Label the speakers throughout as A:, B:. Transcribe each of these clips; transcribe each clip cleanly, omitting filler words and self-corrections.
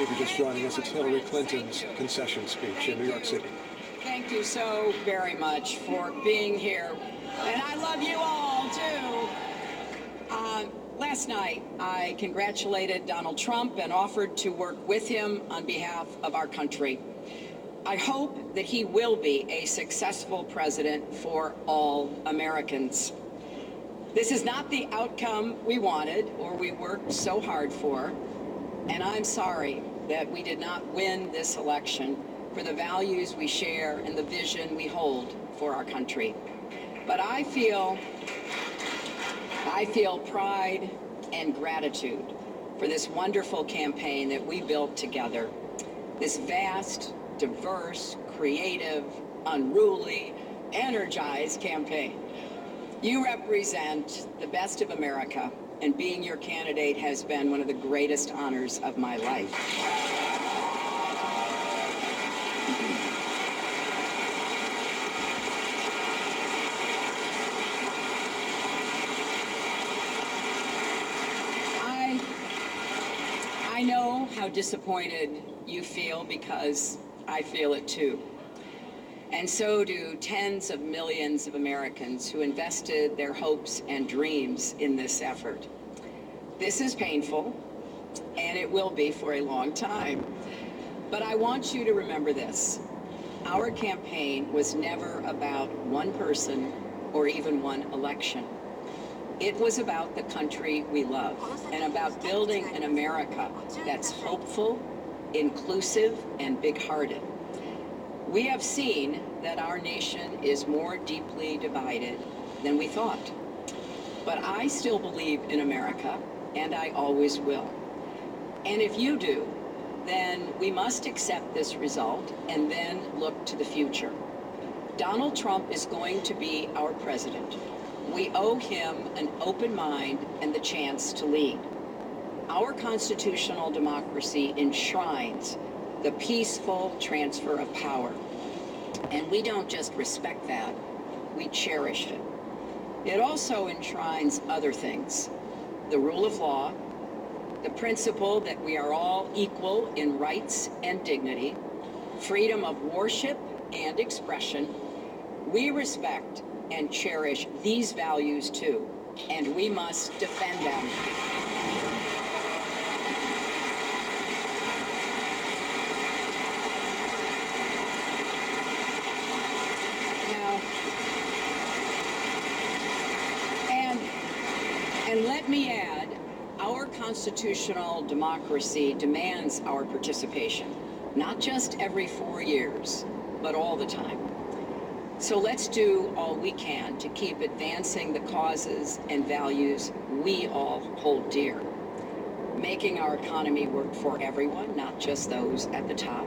A: If you're just joining us, it's Hillary Clinton's concession speech in New York City.
B: Thank you so very much for being here. And I love you all, too. Last night, I congratulated Donald Trump and offered to work with him on behalf of our country. I hope that he will be a successful president for all Americans. This is not the outcome we wanted or we worked so hard for, and I'm sorry that we did not win this election for the values we share and the vision we hold for our country. But I feel pride and gratitude for this wonderful campaign that we built together. This vast, diverse, creative, unruly, energized campaign. You represent the best of America, and being your candidate has been one of the greatest honors of my life. I know how disappointed you feel because I feel it too. And so do tens of millions of Americans who invested their hopes and dreams in this effort. This is painful, and it will be for a long time. But I want you to remember this. Our campaign was never about one person or even one election. It was about the country we love and about building an America that's hopeful, inclusive, and big-hearted. We have seen that our nation is more deeply divided than we thought. But I still believe in America, and I always will. And if you do, then we must accept this result and then look to the future. Donald Trump is going to be our president. We owe him an open mind and the chance to lead. Our constitutional democracy enshrines the peaceful transfer of power. And we don't just respect that, we cherish it. It also enshrines other things: the rule of law, the principle that we are all equal in rights and dignity, freedom of worship and expression. We respect and cherish these values too, and we must defend them. And let me add, our constitutional democracy demands our participation, not just every 4 years, but all the time. So let's do all we can to keep advancing the causes and values we all hold dear, making our economy work for everyone, not just those at the top,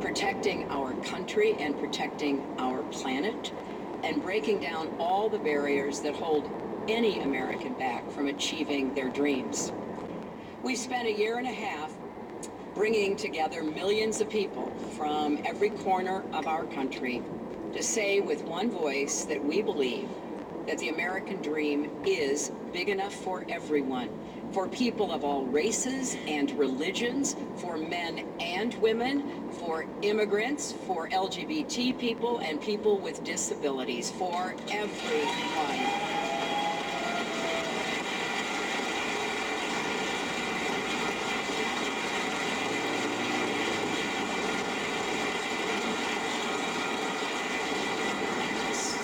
B: protecting our country and protecting our planet, and breaking down all the barriers that hold any American back from achieving their dreams. We've spent a year and a half bringing together millions of people from every corner of our country to say with one voice that we believe that the American dream is big enough for everyone, for people of all races and religions, for men and women, for immigrants, for LGBT people, and people with disabilities, for everyone.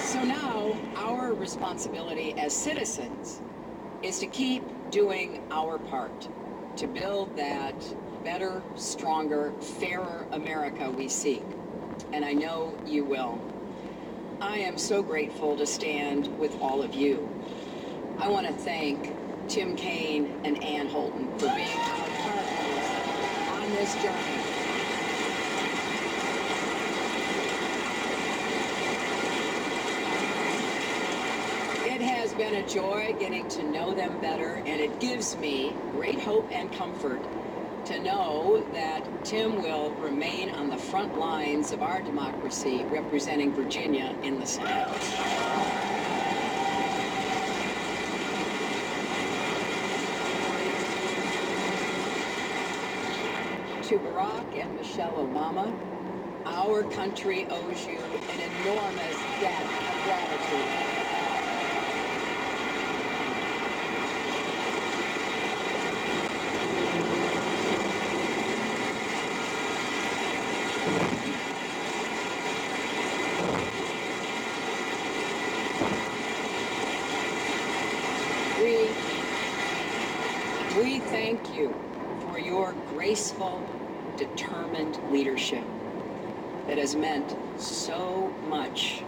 B: So now, our responsibility as citizens is to keep doing our part to build that better, stronger, fairer America we seek. And I know you will. I am so grateful to stand with all of you. I want to thank Tim Kaine and Ann Holton for being our partners on this journey. It has been a joy getting to know them better, and it gives me great hope and comfort to know that Tim will remain on the front lines of our democracy, representing Virginia in the Senate. To Barack and Michelle Obama, our country owes you an enormous debt of gratitude. We thank you for your graceful, determined leadership that has meant so much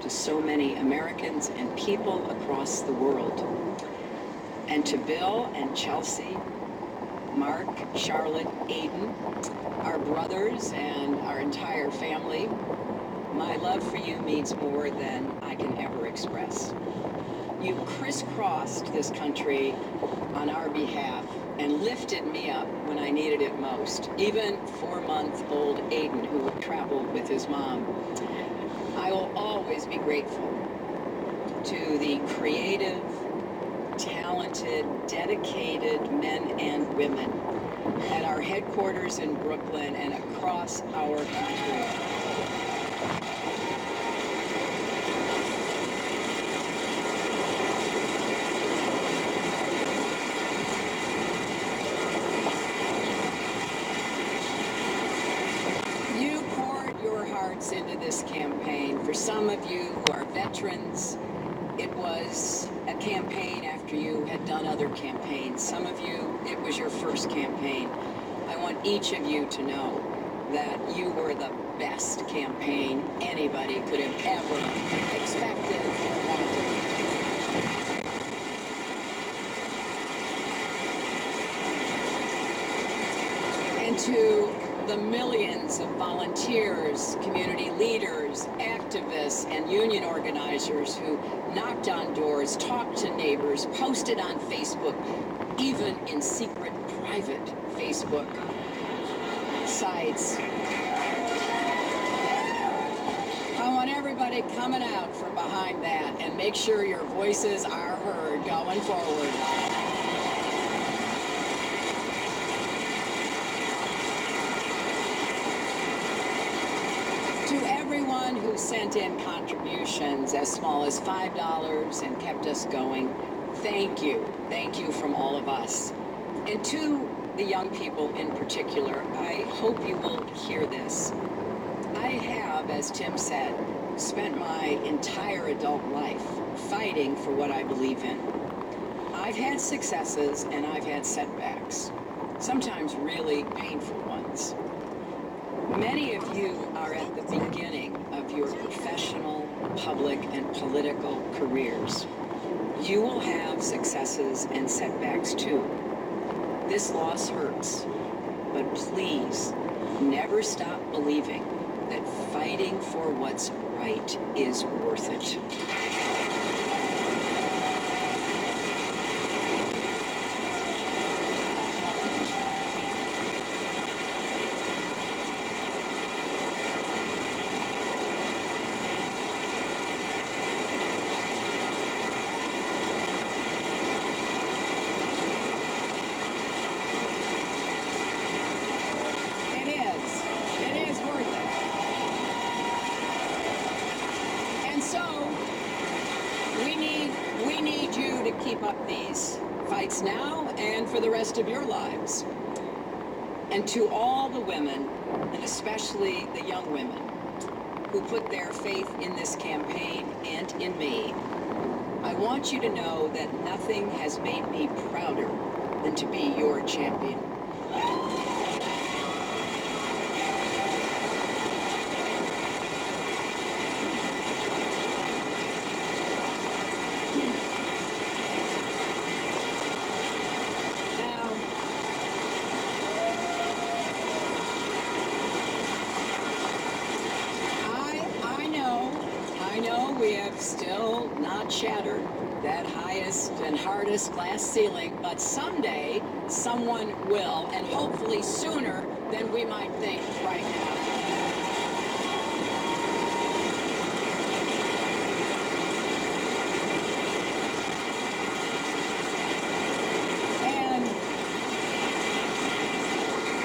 B: to so many Americans and people across the world. And to Bill and Chelsea, Mark, Charlotte, Aiden, our brothers, and our entire family, my love for you means more than I can ever express. You crisscrossed this country on our behalf and lifted me up when I needed it most. Even 4-month-old Aiden, who traveled with his mom. I will always be grateful to the creative, talented, dedicated men and women at our headquarters in Brooklyn and across our country. Into this campaign. For some of you who are veterans, it was a campaign after you had done other campaigns. Some of you, it was your first campaign. I want each of you to know that you were the best campaign anybody could have ever expected or wanted. And to the millions of volunteers, community leaders, activists, and union organizers who knocked on doors, talked to neighbors, posted on Facebook, even in secret, private Facebook sites. I want everybody coming out from behind that and make sure your voices are heard going forward. Everyone who sent in contributions as small as $5 and kept us going, thank you. Thank you from all of us. And to the young people in particular, I hope you will hear this. I have, as Tim said, spent my entire adult life fighting for what I believe in. I've had successes and I've had setbacks, sometimes really painful ones. Many of you are at the beginning of your professional, public, and political careers. You will have successes and setbacks too. This loss hurts, but please never stop believing that fighting for what's right is worth it. Keep up these fights now and for the rest of your lives. And to all the women, and especially the young women, who put their faith in this campaign and in me, I want you to know that nothing has made me prouder than to be your champion. We have still not shattered that highest and hardest glass ceiling, but someday someone will, and hopefully sooner than we might think right now.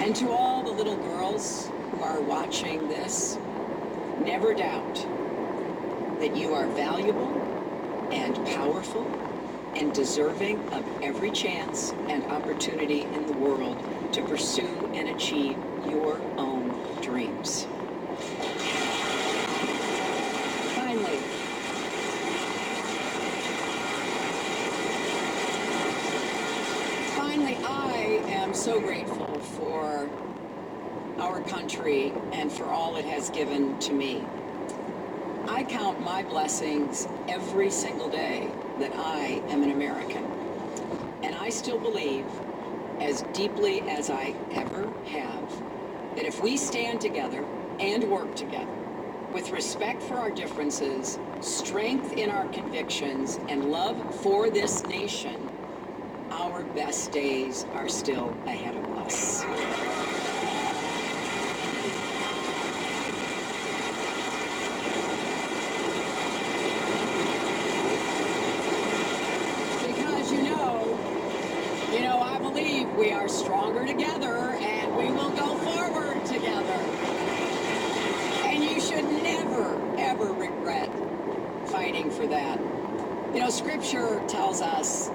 B: And to all the little girls who are watching this, never doubt that you are valuable and powerful and deserving of every chance and opportunity in the world to pursue and achieve your own dreams. Finally, I am so grateful for our country and for all it has given to me. I count my blessings every single day that I am an American. And I still believe, as deeply as I ever have, that if we stand together and work together with respect for our differences, strength in our convictions, and love for this nation, our best days are still ahead of us. I believe we are stronger together and we will go forward together. And you should never, ever regret fighting for that. Scripture tells us,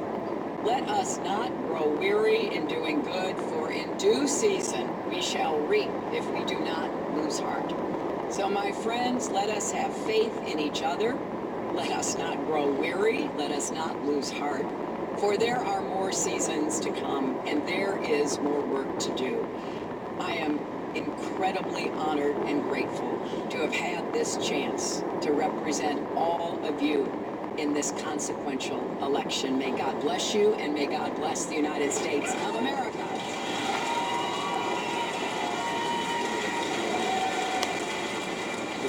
B: let us not grow weary in doing good, for in due season we shall reap if we do not lose heart. So my friends, let us have faith in each other. Let us not grow weary. Let us not lose heart. For there are more seasons to come, and there is more work to do. I am incredibly honored and grateful to have had this chance to represent all of you in this consequential election. May God bless you, and may God bless the United States of America.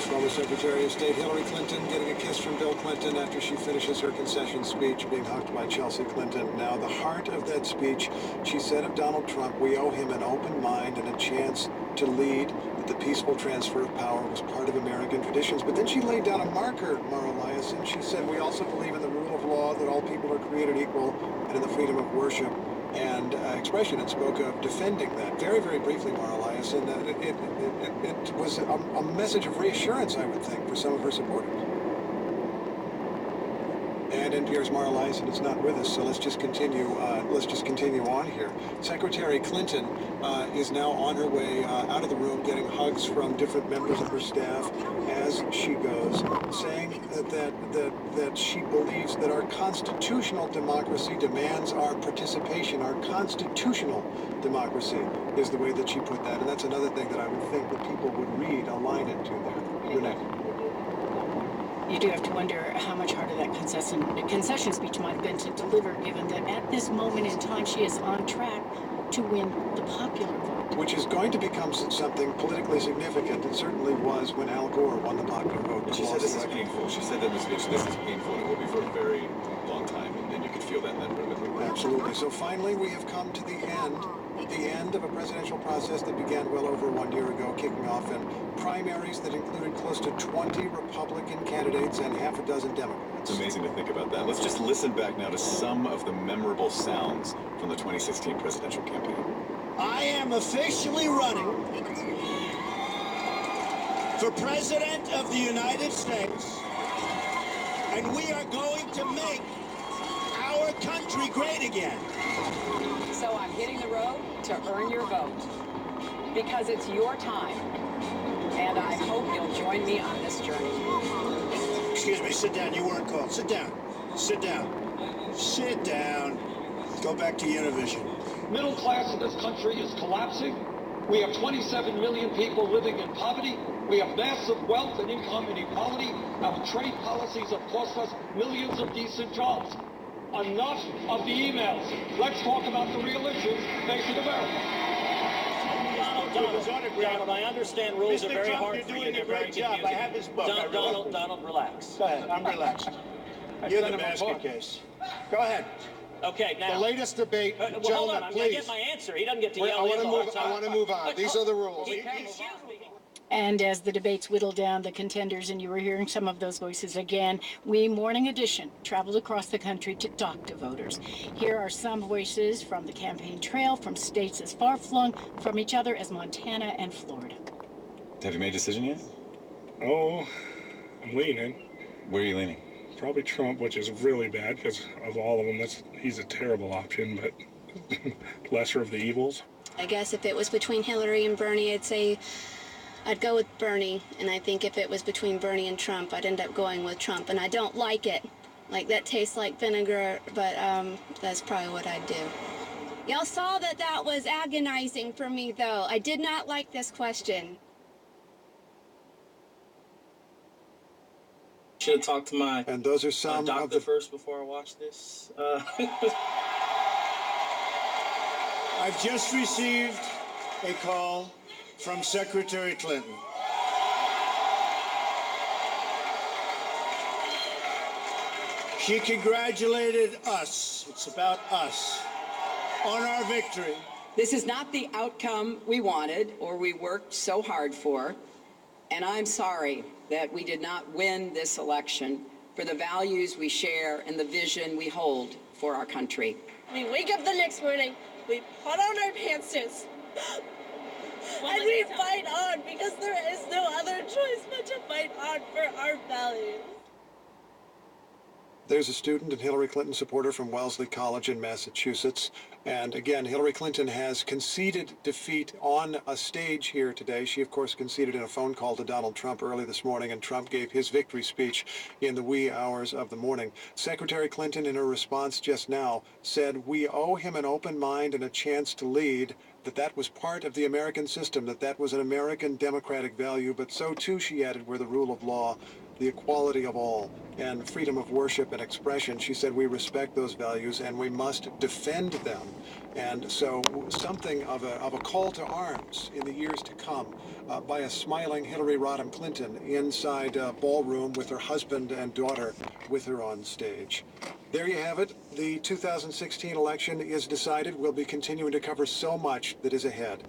A: Former Secretary of State Hillary Clinton getting a kiss from Bill Clinton after she finishes her concession speech, being hugged by Chelsea Clinton. Now, the heart of that speech, she said of Donald Trump, we owe him an open mind and a chance to lead, that the peaceful transfer of power was part of American traditions. But then she laid down a marker, Mara Eliason. She said, we also believe in the rule of law, that all people are created equal, and in the freedom of worship and expression, and spoke of defending that. Very, very briefly, Mara Eliason, it was a message of reassurance, I would think, for some of her supporters. And NPR's Mara Eliason is not with us, so let's just continue on here. Secretary Clinton is now on her way out of the room, getting hugs from different members of her staff as she goes, saying that she believes that our constitutional democracy demands our participation. Our constitutional democracy is the way that she put that, and that's another thing that I would think that people would read a line into there. Renee.
C: You do have to wonder how much harder that concession speech might have been to deliver, given that at this moment in time she is on track to win the popular vote.
A: Which is going to become something politically significant. It certainly was when Al Gore won the popular vote.
D: And she said this is painful. She said that this is painful and it will be for a very long time. And you could feel that in that room.
A: Absolutely. So finally we have come to the end of a presidential process that began well over 1 year ago, kicking off in primaries that included close to 20 Republican candidates and half a dozen Democrats.
D: It's amazing to think about that. Let's just listen back now to some of the memorable sounds from the 2016 presidential campaign.
E: I am officially running for President of the United States, and we are going to make our country great again.
B: So I'm hitting the road to earn your vote, because it's your time, and I hope you'll join me on this journey.
E: Excuse me, sit down. You weren't called. Sit down. Sit down. Sit down. Go back to Univision.
F: Middle class in this country is collapsing. We have 27 million people living in poverty. We have massive wealth and income inequality. Our trade policies have cost us millions of decent jobs. Enough of the emails. Let's talk about the real issues facing America.
G: Donald, I understand rules are very
E: Trump,
G: hard
E: you're
G: for you.
E: doing a great job. I have his book.
G: Donald, relax.
E: Go ahead. I'm relaxed. You're the basket case. Go ahead.
G: Okay, now.
H: The latest debate,
G: hold
H: gentlemen,
G: on, I'm going to
H: please.
G: get my answer. He doesn't get to yell.
H: I want to move on. These are the rules.
G: Excuse me.
C: And as the debates whittled down the contenders, and you were hearing some of those voices again, we, Morning Edition, traveled across the country to talk to voters. Here are some voices from the campaign trail, from states as far-flung from each other as Montana and Florida.
D: Have you made a decision yet?
H: Oh, I'm leaning.
D: Where are you leaning?
H: Probably Trump, which is really bad because of all of them. He's a terrible option, but lesser of the evils.
I: I guess if it was between Hillary and Bernie, I'd go with Bernie, and I think if it was between Bernie and Trump, I'd end up going with Trump, and I don't like it. Like, that tastes like vinegar, but that's probably what I'd do. Y'all saw that was agonizing for me, though. I did not like this question.
J: Should have talked to my
A: And those are some
J: doctor
A: of the
J: first before I watched this.
E: I've just received a call from Secretary Clinton. She congratulated us, it's about us, on our victory.
B: This is not the outcome we wanted or we worked so hard for, and I'm sorry that we did not win this election for the values we share and the vision we hold for our country.
K: We wake up the next morning, we put on our pantsuits, and we fight on because there is no other choice but to fight on for our values.
A: There's a student and Hillary Clinton supporter from Wellesley College in Massachusetts. And again, Hillary Clinton has conceded defeat on a stage here today. She, of course, conceded in a phone call to Donald Trump early this morning, and Trump gave his victory speech in the wee hours of the morning. Secretary Clinton, in her response just now, said, "We owe him an open mind and a chance to lead," that was part of the American system, that was an American democratic value, but so too, she added, were the rule of law, the equality of all, and freedom of worship and expression. She said we respect those values and we must defend them. And so something of a call to arms in the years to come by a smiling Hillary Rodham Clinton inside a ballroom with her husband and daughter with her on stage. There you have it. The 2016 election is decided. We'll be continuing to cover so much that is ahead.